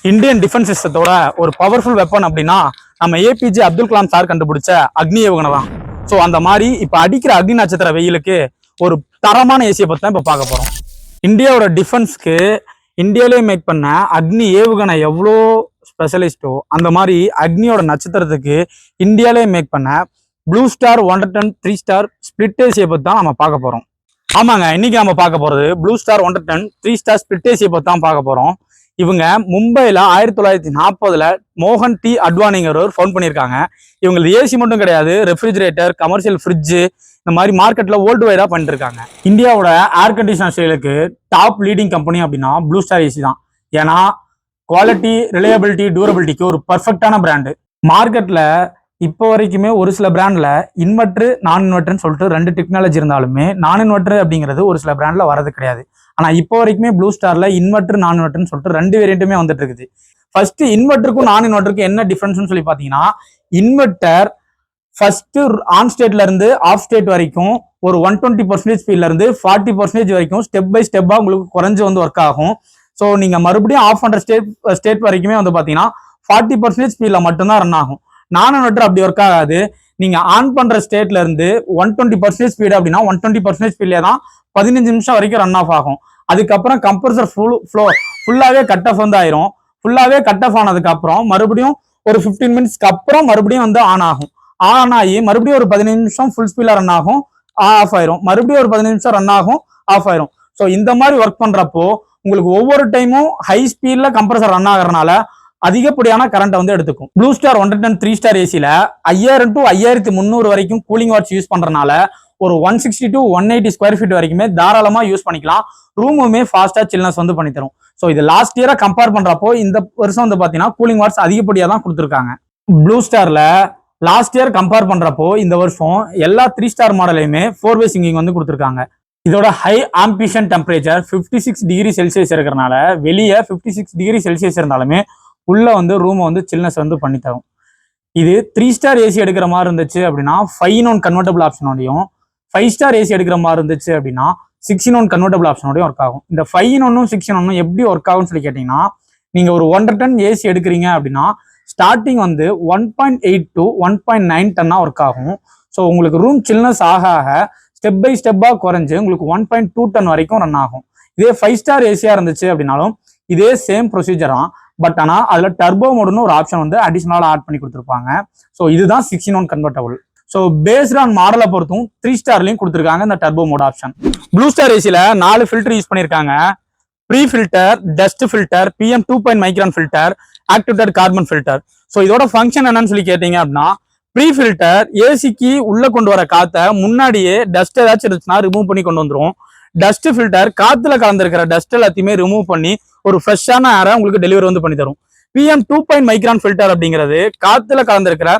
Indian defence சிஸ்டத்தோட ஒரு powerful weapon அப்படின்னா நம்ம ஏபிஜே அப்துல் கலாம் சார் கண்டுபிடிச்ச அக்னி ஏவுகணை தான். ஸோ அந்த மாதிரி இப்போ அடிக்கிற அக்னி நட்சத்திர வெயிலுக்கு ஒரு தரமான ஏசியை பற்றி தான் இப்போ பார்க்க போகிறோம். இந்தியாவோட டிஃபென்ஸ்க்கு இந்தியாவிலே மேக் பண்ண அக்னி ஏவுகணை எவ்வளோ ஸ்பெஷலிஸ்டோ அந்த மாதிரி அக்னியோட நட்சத்திரத்துக்கு இந்தியாவிலே மேக் பண்ண ப்ளூ ஸ்டார் 110 3 ஸ்டார் ஸ்பிளிட் ஏசியை பற்றி தான் நம்ம பார்க்க போகிறோம். ஆமாங்க, இன்னைக்கு நம்ம பார்க்க போகிறது ப்ளூ ஸ்டார் 110 3 ஸ்டார் ஸ்பிளிட் ஏசியை பற்றி தான் பார்க்க போகிறோம். இவங்க மும்பையில் 1940 மோகன் டி அட்வானிங்கிறவர் ஃபவுண்ட் பண்ணியிருக்காங்க. இவங்களுக்கு ஏசி மட்டும் கிடையாது, ரெஃப்ரிஜிரேட்டர், கமர்ஷியல் ஃப்ரிட்ஜு இந்த மாதிரி மார்க்கெட்டில் வேர்ல்டு வைடாக பண்ணிட்டு இருக்காங்க. இந்தியாவோட ஏர் கண்டிஷனர் சேலுக்கு டாப் லீடிங் கம்பெனி அப்படின்னா ப்ளூ ஸ்டார் ஏசி தான். ஏன்னா குவாலிட்டி, ரிலையபிலிட்டி, டியூரபிலிட்டிக்கு ஒரு பர்ஃபெக்டான பிராண்டு. மார்க்கெட்டில் இப்போ வரைக்குமே ஒரு சில பிராண்டில் இன்வெர்ட்ரு, நான் இன்வெர்ட்ருன்னு சொல்லிட்டு ரெண்டு டெக்னாலஜி இருந்தாலுமே நான் இன்வெர்ட்ரு அப்படிங்கிறது ஒரு சில பிராண்டில் வரது கிடையாது. ஆனால் இப்போ வரைக்குமே ப்ளூ ஸ்டாரில் இன்வெர்ட்ரு, நான் இன்வெர்ட்ருன்னு சொல்லிட்டு ரெண்டு வேரியண்ட்டுமே வந்துட்டு இருக்குது. ஃபர்ஸ்ட் இன்வெர்ட்டருக்கும் நான் இன்வெர்ட்டருக்கும் என்ன டிஃப்ரென்ஸ்னு சொல்லி பார்த்தீங்கன்னா, இன்வெர்ட்டர் ஃபர்ஸ்ட் ஆன் ஸ்டேட்ல இருந்து ஆஃப் ஸ்டேட் வரைக்கும் ஒரு 120% ஸ்பீட்ல இருந்து 40% வரைக்கும் ஸ்டெப் பை ஸ்டெப்பா உங்களுக்கு குறைஞ்சு வந்து ஒர்க் ஆகும். ஸோ நீங்க மறுபடியும் ஆஃப் பண்ற ஸ்டேட் வரைக்குமே வந்து பாத்தீங்கன்னா 40% ஸ்பீட்ல மட்டும்தான் ரன் ஆகும். நான் இன்வெர்ட்டர் அப்படி ஒர்க் ஆகாது. நீங்க ஆன் பண்ற ஸ்டேட்ல இருந்து 120% ஸ்பீடு அப்படின்னா 120% ஸ்பீட்லேயே தான் 15 நிமிஷம் வரைக்கும் ரன் ஆஃப் ஆகும். அதுக்கப்புறம் கம்ப்ரஸர் ஃபுல்லாவே கட் ஆஃப் வந்து ஆயிரும். ஃபுல்லாவே கட் ஆஃப் ஆனதுக்கு அப்புறம் மறுபடியும் ஒரு 15 மினிட்ஸ்க்கு அப்புறம் மறுபடியும் வந்து ஆன் ஆகும். ஆன் ஆகி மறுபடியும் ஒரு 15 நிமிஷம் ஃபுல் ஸ்பீட்ல ரன் ஆகும், ஆஃப் ஆயிரும். மறுபடியும் ஒரு 15 நிமிஷம் ரன் ஆகும், ஆஃப் ஆயிரும். ஸோ இந்த மாதிரி ஒர்க் பண்றப்போ உங்களுக்கு ஒவ்வொரு டைமும் ஹை ஸ்பீட்ல கம்ப்ரஸர் ரன் ஆகிறதுனால அதிகப்படியான கரண்ட் வந்து எடுத்துக்கும். ப்ளூ ஸ்டார் 110 3 ஸ்டார் ஏசில 5000 to 5300 வரைக்கும் கூலிங் வாட்ஸ் யூஸ் பண்றதுனால ஒரு 160 to 180 ஸ்கொயர் ஃபீட் வரைக்குமே தாராளமா யூஸ் பண்ணிக்கலாம். ரூமுமே ஃபாஸ்டா சில்னஸ் வந்து பண்ணி தரும். ஸோ இது லாஸ்ட் இயரா கம்பேர் பண்றப்போ இந்த வருஷம் வந்து பாத்தீங்கன்னா கூலிங் வாட்ஸ் அதிகப்படியா தான் கொடுத்துருக்காங்க. ப்ளூ ஸ்டார்ல லாஸ்ட் இயர் கம்பேர் பண்றப்போ இந்த வருஷம் எல்லா 3 ஸ்டார் மாடலையுமே 4-வே சிங்கிங் வந்து கொடுத்துருக்காங்க. இதோட high ambition temperature 56 degree Celsius இருக்கிறனால வெளியே 56 டிகிரி செல்சியஸ் இருந்தாலுமே உள்ள வந்து ரூமை வந்து சில்னஸ் வந்து பண்ணி தரும். இது 3 ஸ்டார் ஏசி எடுக்கிற மாதிரி இருந்துச்சு அப்படின்னா 5-in-1 கன்வெர்டபிள் ஆப்ஷனோடையும், 5 ஸ்டார் ஏசி எடுக்கிற மாதிரி இருந்துச்சு அப்படின்னா 6-in-1 கன்வெர்டபிள் ஆப்ஷனோடையும் ஒர்க் ஆகும். இந்த 5-in-1 6-in-1 எப்படி ஒர்க் ஆகும்னு சொல்லி கேட்டீங்கன்னா, நீங்க ஒரு 110 ஏசி எடுக்கிறீங்க அப்படின்னா ஸ்டார்டிங் வந்து 1.8 to 1.9 டன்னா ஒர்க் ஆகும். ஸோ உங்களுக்கு ரூம் சில்னஸ் ஆக ஆக ஸ்டெப் பை ஸ்டெப்பாக குறைஞ்சு உங்களுக்கு 1.2 டன் வரைக்கும் ரன் ஆகும். இதே 5 ஸ்டார் ஏசியா இருந்துச்சு அப்படின்னாலும் இதே சேம் ப்ரொசீஜர் தான். பட் ஆனால் அதில் டர்போ மோடுன்னு ஒரு ஆப்ஷன் வந்து அடிஷனலாக ஆட் பண்ணி கொடுத்துருப்பாங்க. ஸோ இதுதான் 6-in-1 convertible. So based on மாடலை பொறுத்தும் 3 ஸ்டார்லையும் கொடுத்துருக்காங்க இந்த turbo mode option. Blue Star ஏசியில் 4 ஃபில்டர் யூஸ் பண்ணியிருக்காங்க. Pre filter, dust filter, PM 2.0 micron filter, activated carbon filter. So இதோட ஃபங்க்ஷன் என்னன்னு சொல்லி கேட்டீங்க அப்படின்னா, ப்ரீ ஃபில்டர் ஏசிக்கு உள்ள கொண்டு வர காற்றை முன்னாடியே டஸ்ட் ஏதாச்சும் இருந்துச்சுன்னா ரிமூவ் பண்ணி கொண்டு வந்துடும். டஸ்ட் ஃபில்டர் காத்துல கலந்துருக்கிற டஸ்ட் எல்லாத்தையுமே ரிமூவ் பண்ணி ஒரு ஃப்ரெஷ்ஷான ஏரை உங்களுக்கு டெலிவரி வந்து பண்ணி தரும். PM 2.0 மைக்ரான் ஃபில்டர் அப்படிங்கிறது காத்துல கலந்துருக்கிற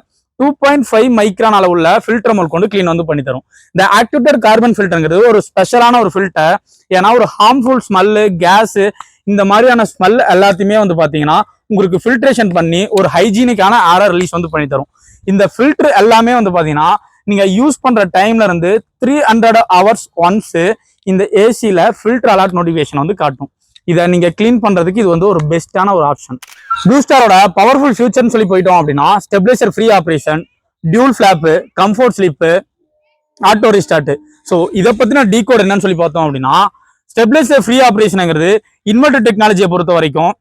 2.5 மைக்ரான் அளவுள்ள ஃபில்டர் முதல் கொண்டு கிளீன் வந்து பண்ணி தரும். இந்த ஆக்டிவேட்டட் கார்பன் ஃபில்டருங்கிறது ஒரு ஸ்பெஷலான ஒரு ஃபில்டர். ஏன்னா ஒரு ஹார்ம்ஃபுல் ஸ்மெல்லு, கேஸு இந்த மாதிரியான ஸ்மெல் எல்லாத்தையுமே வந்து பார்த்தீங்கன்னா உங்களுக்கு ஃபில்ட்ரேஷன் பண்ணி ஒரு ஹைஜீனிக்கான ஏரை ரிலீஸ் வந்து பண்ணி தரும். இந்த ஃபில்டர் எல்லாமே வந்து பார்த்தீங்கன்னா நீங்க யூஸ் பண்ற டைம்ல இருந்து 300 hours ஒன்ஸ் இந்த ஏசியில ஃபில்டர் அலர்ட் நோட்டிஃபிகேஷன் வந்து காட்டும். இதை நீங்க கிளீன் பண்றதுக்கு இது வந்து ஒரு பெஸ்டான ஒரு ஆப்ஷன். ப்ளூ ஸ்டாரோட பவர்ஃபுல் ஃபியூச்சர்னு சொல்லி போயிட்டோம் அப்படின்னா stabiliser free operation, dual flop, comfort sleep, auto restart. So இதை பத்தின டீகோட் என்னன்னு சொல்லி பார்த்தோம் அப்படின்னா, ஸ்டெபிலைசர் ஃப்ரீ ஆப்ரேஷனுங்கிறது இன்வெர்டர் டெக்னாலஜியை பொறுத்த வரைக்கும்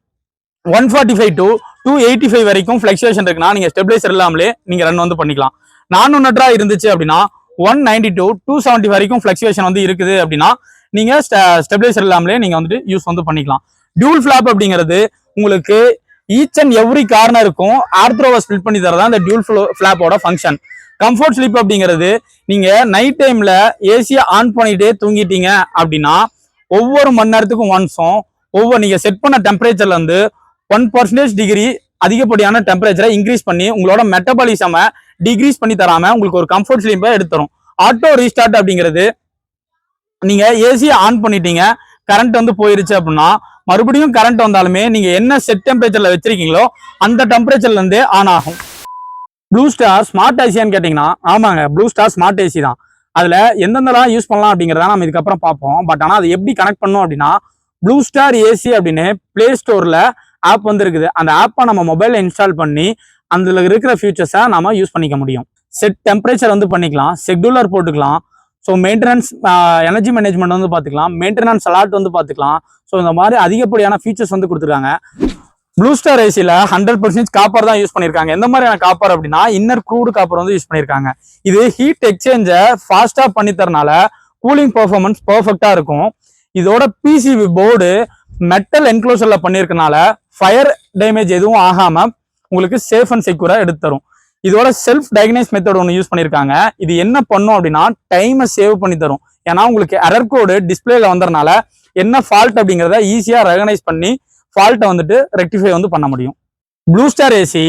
145 to 285 வரைக்கும் ஃபிளக்சுவேஷன் இருக்குன்னா நீங்க ஸ்டெபிலைசர் இல்லாமலே நீங்க ரன் வந்து பண்ணிக்கலாம். நான் ஒன்னட்ரா இருந்துச்சு அப்படின்னா 190 to 270 வரைக்கும் ஃபிளக்சுவேஷன் வந்து இருக்குது அப்படின்னா நீங்க ஸ்டெபிலைசர் இல்லாமலே நீங்க வந்துட்டு யூஸ் வந்து பண்ணிக்கலாம். டியூல் ஃபிளாப் அப்படிங்கிறது உங்களுக்கு ஈச் அண்ட் எவ்ரி கார்னருக்கும் ஏர்த்ரோவை ஸ்பிளிட் பண்ணி தரதான் இந்த டியூல் ஃபிளாப்போட ஃபங்க்ஷன். கம்ஃபோர்ட் ஸ்லீப் அப்படிங்கிறது நீங்க நைட் டைம்ல ஏசியை ஆன் பண்ணிட்டே தூங்கிட்டீங்க அப்படின்னா ஒவ்வொரு மணி நேரத்துக்கும் ஒன்ஸும் நீங்க செட் பண்ண டெம்பரேச்சர்ல இருந்து 1% டிகிரி அதிகப்படியான டெம்பரேச்சரை இன்க்ரீஸ் பண்ணி உங்களோட மெட்டபாலிசமை டிக்ரீஸ் பண்ணி தராம உங்களுக்கு ஒரு கம்ஃபோர்ட் ஸ்லீப்பை எடுத்துரும். ஆட்டோ ரீஸ்டார்ட் அப்படிங்கிறது நீங்க ஏசியை ஆன் பண்ணிட்டீங்க, கரண்ட் வந்து போயிருச்சு அப்படின்னா மறுபடியும் கரண்ட் வந்தாலுமே நீங்க என்ன செட் டெம்பரேச்சர்ல வச்சிருக்கீங்களோ அந்த டெம்பரேச்சர்ல இருந்தே ஆன் ஆகும். ப்ளூ ஸ்டார் ஸ்மார்ட் ஏசியான்னு கேட்டீங்கன்னா, ஆமாங்க, ப்ளூ ஸ்டார் ஸ்மார்ட் ஏசி தான். அதுல எந்தெந்தெல்லாம் யூஸ் பண்ணலாம் அப்படிங்கிறத நம்ம இதுக்கப்புறம் பார்ப்போம். பட் ஆனால் அது எப்படி கனெக்ட் பண்ணோம் அப்படின்னா, ப்ளூ ஸ்டார் ஏசி அப்படின்னு பிளே ஸ்டோர்ல ஆப் வந்து இருக்குது. அந்த ஆப்பை நம்ம மொபைலில் இன்ஸ்டால் பண்ணி அதில் இருக்கிற ஃபியூச்சர்ஸை நம்ம யூஸ் பண்ணிக்க முடியும். செட் டெம்பரேச்சர் வந்து பண்ணிக்கலாம், ஷெட்யூலர் போட்டுக்கலாம். ஸோ மெயின்டெனன்ஸ், எனர்ஜி மேனேஜ்மெண்ட் வந்து பார்த்துக்கலாம், மெயின்டெனன்ஸ் அலாட் வந்து பார்த்துக்கலாம். ஸோ இந்த மாதிரி அதிகப்படியான ஃபீச்சர்ஸ் வந்து கொடுத்துருக்காங்க. ப்ளூ ஸ்டார் ஏசியில் 100% காப்பர் தான் யூஸ் பண்ணியிருக்காங்க. எந்த மாதிரியான காப்பர் அப்படின்னா இன்னர் க்ரூடு காப்பர் வந்து யூஸ் பண்ணியிருக்காங்க. இது ஹீட் எக்ஸ்சேஞ்சை ஃபாஸ்ட்டாக பண்ணி தரனால கூலிங் பர்ஃபார்மன்ஸ் பர்ஃபெக்டாக இருக்கும். இதோட பிசிபி போர்டு மெட்டல் என்க்ளோசர்ல பண்ணியிருக்கனால ஃபயர் டேமேஜ் எதுவும் ஆகாம உங்களுக்கு சேஃப் அண்ட் செக்யூரா எடுத்து தரும். இதோட செல்ஃப் டயக்னைஸ் மெத்தட் ஒன்று யூஸ் பண்ணியிருக்காங்க. இது என்ன பண்ணும் அப்படின்னா டைமை சேவ் பண்ணி தரும். ஏன்னா உங்களுக்கு எரர் கோடு டிஸ்பிளேல வந்ததுனால என்ன ஃபால்ட் அப்படிங்கிறத ஈஸியாக ரெகனைஸ் பண்ணி ஃபால்ட்டை வந்துட்டு ரெக்டிஃபை வந்து பண்ண முடியும். ப்ளூ ஸ்டார் ஏசி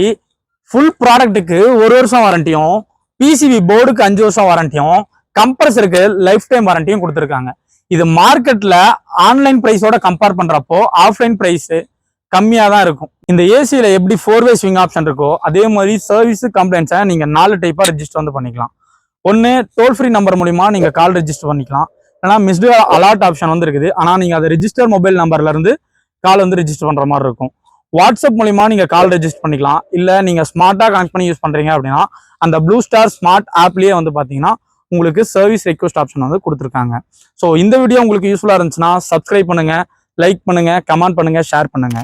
ஃபுல் ப்ராடக்ட்டுக்கு 1 வருஷம் வாரண்டியும், பிசிபி போர்டுக்கு 5 வருஷம் வாரண்டியும், கம்ப்ரஸருக்கு லைஃப் டைம் வாரண்டியும் கொடுத்துருக்காங்க. இது மார்க்கெட்ல ஆன்லைன் பிரைஸோட கம்பேர் பண்றப்போ ஆஃப்லைன் பிரைஸ் கம்மியா தான் இருக்கும். இந்த ஏசியில எப்படி 4-வே ஸ்விங் ஆப்ஷன் இருக்கோ அதே மாதிரி சர்வீஸ் கம்ப்ளைண்ட்ஸை நீங்க 4 டைப்பா ரெஜிஸ்டர் வந்து பண்ணிக்கலாம். ஒன்னு டோல் ஃப்ரீ நம்பர் மூலியமா நீங்க கால் ரெஜிஸ்டர் பண்ணிக்கலாம். ஏன்னா மிஸ்டு அலர்ட் ஆப்ஷன் வந்து இருக்குது. ஆனா நீங்க அதை ரெஜிஸ்டர் மொபைல் நம்பர்ல இருந்து கால் வந்து ரெஜிஸ்டர் பண்ற மாதிரி இருக்கும். வாட்ஸ்அப் மூலியமா நீங்க கால் ரெஜிஸ்டர் பண்ணிக்கலாம். இல்ல நீங்க ஸ்மார்ட்டா கனெக்ட் பண்ணி யூஸ் பண்றீங்க அப்படின்னா அந்த ப்ளூ ஸ்டார் ஸ்மார்ட் ஆப்லயே வந்து பாத்தீங்கன்னா உங்களுக்கு சர்வீஸ் ரெக்வெஸ்ட் ஆப்ஷன் வந்து கொடுத்துருக்காங்க. ஸோ இந்த வீடியோ உங்களுக்கு யூஸ்ஃபுல்லா இருந்துச்சுன்னா சப்ஸ்கிரைப் பண்ணுங்க, லைக் பண்ணுங்க, கமெண்ட் பண்ணுங்க, ஷேர் பண்ணுங்க.